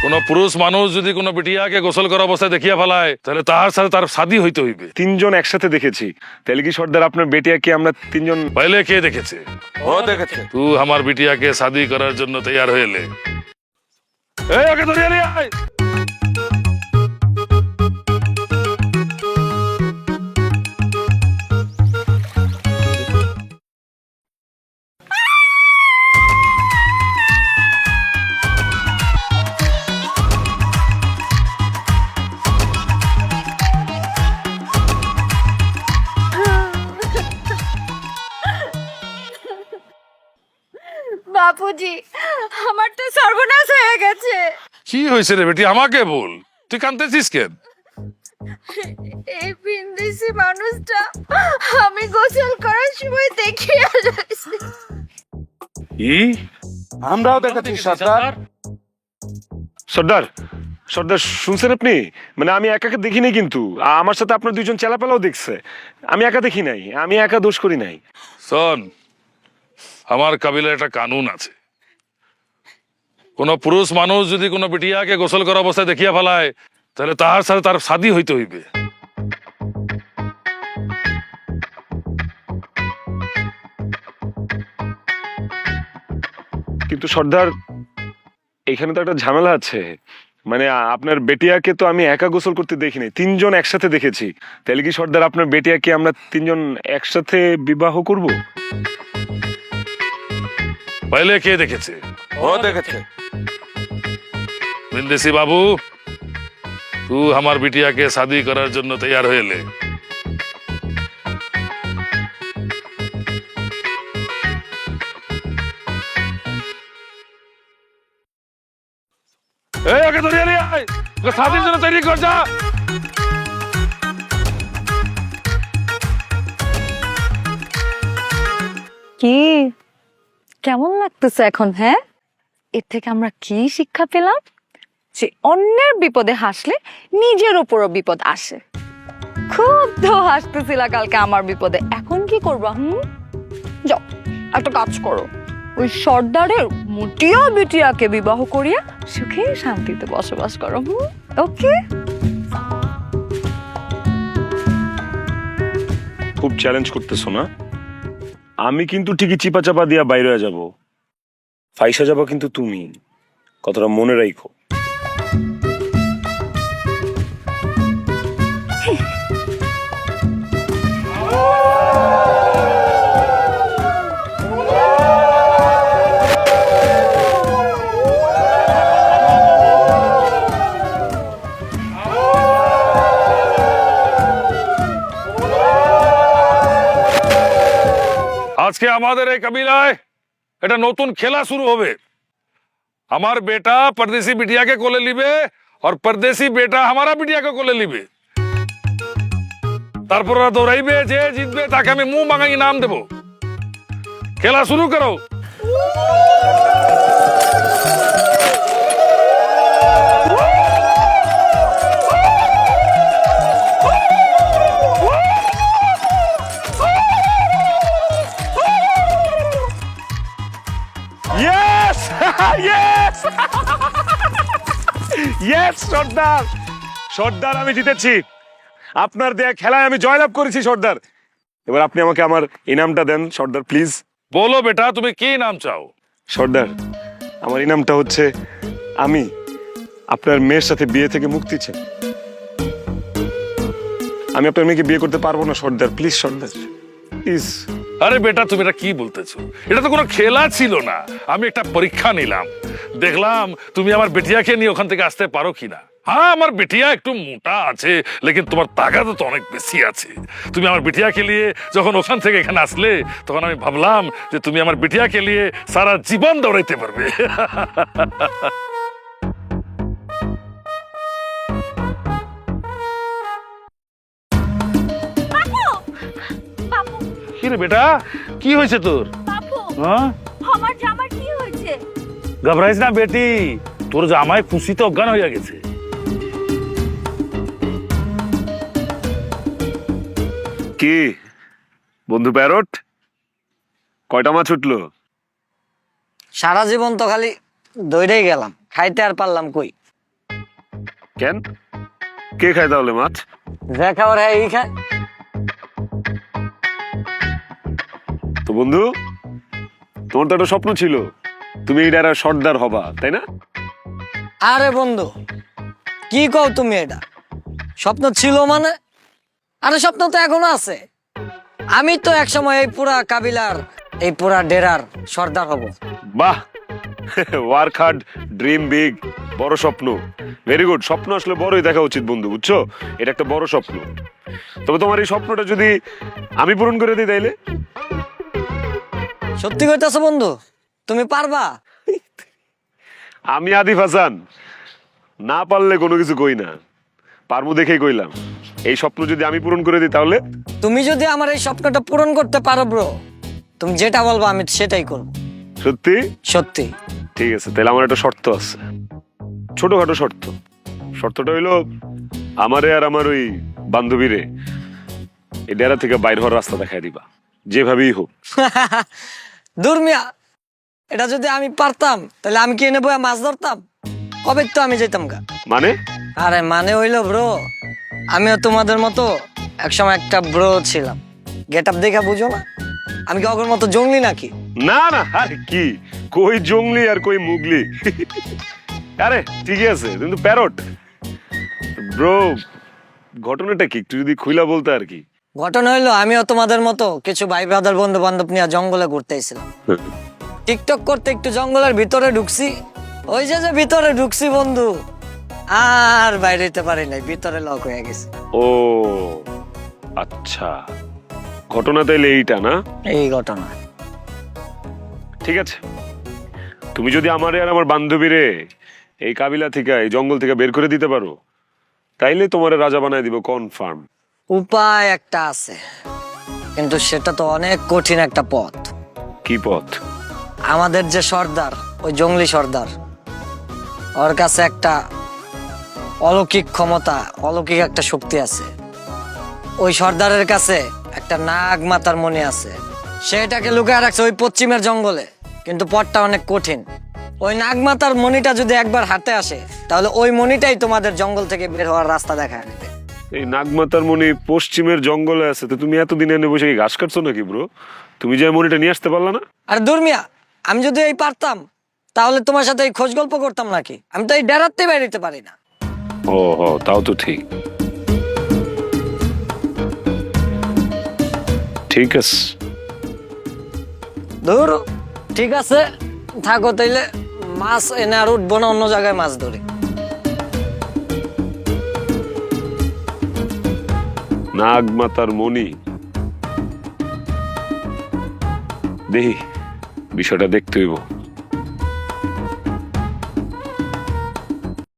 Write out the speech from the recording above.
কোন পুরুষ মানুষ যদি কোনো বিটিয়াকে গোসল করা অবস্থায় দেখিয়া ফেলায় তাহলে তাহার সাথে তার শাদী হইতে হইবে। তিনজন একসাথে দেখেছি, তাহলে কি সর্দার আপনার বেটিয়াকে আমরা তিনজন? पहले কে দেখেছে? ও দেখেছে। तू हमार बिटिया के शादी करार जন্য तैयार হয়ে ले। এই ওকে ধরিয়ে নিয়ে আয়। বাপুজি, আমার তো সর্বনাশ হয়ে গেছে। কি হয়েছে রে বেটি, আমাকে বল, তুই কাঁদতেছিস কেন? এই বিন্দেশি মানুষটা আমি গোসল করার সময় দেখিয়ে যাচ্ছে। কি? আমরাও দেখেছি সর্দার। সর্দার, সর্দার শুনছেন আপনি? মানে আমি একাকে দেখিনি, কিন্তু আমার সাথে আপনার দুইজন চেলাপেলাও দেখছে। আমি একা দেখি নাই, আমি একা দোষ করি নাই। শোন, আমার কাবিলায় একটা কানুন আছে, কোন পুরুষ মানুষ যদি কোনো বিটিয়াকে গোসল করা অবস্থায় দেখিয়া ফেলায় তাহলে তাহার সাথে তার শাদী হইতে হইবে। কিন্তু সর্দার, এখানে তো একটা ঝামেলা আছে। মানে আপনার বেটিয়াকে তো আমি একা গোসল করতে দেখিনি, তিনজন একসাথে দেখেছি। তাহলে কি সর্দার আপনার বেটিয়াকে আমরা তিনজন একসাথে বিবাহ করব? पहले কে দেখেছে? ও দেখেছে। विंदेशी बाबू, तू हमार बिटिया के शादी करार जন্য तैयार হয়ে ले। এই ওকে ধরিয়ে নিয়ে আয়, ওকে শাদির জন্য তৈরি কর যা। কি কেমন লাগতেছে এখন? হ্যাঁ, এর থেকে আমরা কি শিক্ষা পেলাম? যে অন্যের বিপদে হাসলে নিজের উপরও বিপদ আসে। খুব তো হাসতেছিলা কালকে আমার বিপদে, এখন কি করবা? যাও একটা কাজ করো, ওই সর্দারের মুটিয়া বিটিয়াকে বিবাহ করিয়া সুখে শান্তিতে বসবাস করো। ওকে? খুব চ্যালেঞ্জ করতেছো না? আমি কিন্তু ঠিকই চিপা চাপা দিয়া বাইরে হয়ে যাব, ফাইসা যাবা কিন্তু তুমি, কথাটা মনে রাখো। আজকে আমাদের এই কবিলায় এটা নতুন খেলা শুরু হবে। আমার বেটা परदेसी बिटिया के कोले लिबे और परदेसी बेटा हमारा बिटिया के कोले लिबे। তারপর ওরা দৌড়াইবে, যে জিতবে তাকে আমি মুখ মাঙা ইনাম দেব। খেলা শুরু করো। ইয়েস ইয়েস ইয়েস সর্দার, সর্দার আমি জিতেছি। আপনার দেয়া খেলায় আমি জয়লাভ করেছি সর্দার। এবার আপনি আমাকে আমার ইনামটা দেন সর্দার, প্লিজ। বলো বেটা, তুমি কি নাম চাও? সর্দার, আমার ইনামটা হচ্ছে আমি আপনার মেয়ের সাথে বিয়ে থেকে মুক্তি চাই। আমি আপনার মেয়েকে বিয়ে করতে পারবো না সর্দার, প্লিজ সর্দার, প্লিজ। আরে বেটা, তুমি এটা কি বলতেছো? এটা তো কোনো খেলা ছিল না, আমি একটা পরীক্ষা নিলাম, দেখলাম তুমি আমার বেটিয়াকে নিয়ে ওখান থেকে আসতে পারো কিনা। হ্যাঁ, আমার বেটিয়া একটু মোটা আছে, লেকিন তোমার তাগাদ তো অনেক বেশি আছে। তুমি আমার বেটিয়াকে নিয়ে যখন ওখান থেকে এখানে আসলে, তখন আমি ভাবলাম যে তুমি আমার বেটিয়াকে নিয়ে সারা জীবন দৌড়াইতে পারবে। কি রে বেটা, কি হয়েছে তোর? হ্যাঁ, আমার জামার কি হয়েছে? ঘবরাইস না বেটি, তোর জামাই খুশিতে অজ্ঞান হয়ে গেছে। কি বন্ধু প্যারট, কয়টা মাছ উঠলো? সারা জীবন তো খালি দৌড়েই গেলাম, খাইতে আর পারলাম কই। কেন, কে খায় তাহলে মাছ? যা খাবার হয় এই খায়। তো বন্ধু, তোমার তো একটা স্বপ্ন ছিল, তুমি এটা সর্দার হবা, তাই না? আরে বন্ধু, কি কও তুমি? এটা স্বপ্ন ছিল মানে? আরে স্বপ্ন তো এখনো আছে। আমি তো একসময় এই পুরা কাবিলার, এই পুরা ডেরার সর্দার হব। বাহ, ওয়ার্ক হার্ড, ড্রিম বিগ, বড় স্বপ্ন, ভেরি গুড। স্বপ্ন আসলে বড়ই দেখা উচিত বন্ধু, বুঝছো? এটা একটা বড় স্বপ্ন। তবে তোমার এই স্বপ্নটা যদি আমি পূরণ করে দিই তাইলে? সত্যি কইতাছো বন্ধু? তুমি পারবা? আমি আদিফ হাসান, না পারলে কোনো কিছু কই না, পারবো দেখেই কইলাম। এই স্বপ্ন যদি আমি পূরণ করে দিই তাহলে? তুমি যদি আমার এই স্বপ্নটা পূরণ করতে পারো ব্রো, তুমি যেটা বলবো আমি সেটাই করব। সত্যি? সত্যি। ঠিক আছে, তাহলে আমার একটা শর্ত আছে, ছোটখাটো শর্ত। শর্তটা হইলো আমারে আর আমার ওই বান্ধবীরে এই ডেরা থেকে বাইর হওয়ার রাস্তা দেখাই দিবা, যেভাবেই হোক। দূর মিয়া, এটা যদি আমি পারতাম তাহলে আমি কি এনে বইয়া মাছ ধরতাম? কবে তো আমি যেতাম গা। মানে? আরে মানে হইলো ব্রো, আমিও তোমাদের মতো একসময় একটা ব্রো ছিলাম। গেট আপ দেখা বুঝো না? আমি কি অগর মতো জঙ্গলি নাকি? না না, আরে কি, কই জঙ্গলি আর কই মুগলি। আরে ঠিকই আছে, কিন্তু প্যারট। ব্রো, ঘটনাটা কি একটু যদি খুইলা বলতে আর কি। ঘটনা হইলো আমিও তোমাদের মতো কিছু ভাই ব্রাদার বন্ধু বান্ধব নিয়ে জঙ্গলে ঘুরতে এসেছিলাম। টিকটক করতে একটু জঙ্গলের ভিতরে ঢুকছি। ওই যে ভিতরে ঢুকছি বন্ধু, আর বাইরে যেতে পারি নাই, ভিতরে লক হয়ে গেছে। ও আচ্ছা, ঘটনা তাইলে এইটা না? এই ঘটনা। ঠিক আছে, তুমি যদি আমারে আর আমার বান্ধবীরে এই কাবিলা থেকে, এই জঙ্গল থেকে বের করে দিতে পারো, তাইলে তোমারে রাজা বানায় দিব কনফার্ম। উপায় একটা আছে, কিন্তু সেটা তো অনেক কঠিন একটা পথ। কি পথ? আমাদের যে সর্দার, ওই জঙ্গলি সর্দার, ওর কাছে একটা অলৌকিক ক্ষমতা, অলৌকিক একটা শক্তি আছে। ওই সর্দারের কাছে একটা নাগ মাতার মণি আছে, সেটাকে লুকিয়ে রাখছে ওই পশ্চিমের জঙ্গলে, কিন্তু পথটা অনেক কঠিন। ওই নাগমাতার মণিটা যদি একবার হাতে আসে, তাহলে ওই মণিটাই তোমাদের জঙ্গল থেকে বের হওয়ার রাস্তা দেখায় দেবে। এই নাগমাতার মণি পশ্চিমের জঙ্গলে আছে, তো তুমি এতদিন এনে বসে কি ঘাস কাটছো নাকি ব্রো? তুমি যে মণিটা নিয়ে আসতে পারলা না? আর দুর্মিয়া, আমি যদি এই পারতাম তাহলে তোমার সাথে এই খোঁজ গল্প করতাম নাকি? আমি তো এই ডেরাতে বাইরে যেতে পারি না। ও হো, তাও তো ঠিক। ঠিক আছে, ধর ঠিক আছে, থাকো তাইলে। মাছ এনে আর উঠবো না, অন্য জায়গায় মাছ ধরি। নাগমাতার মণি, দেখি বিষয়টা দেখতে হইব।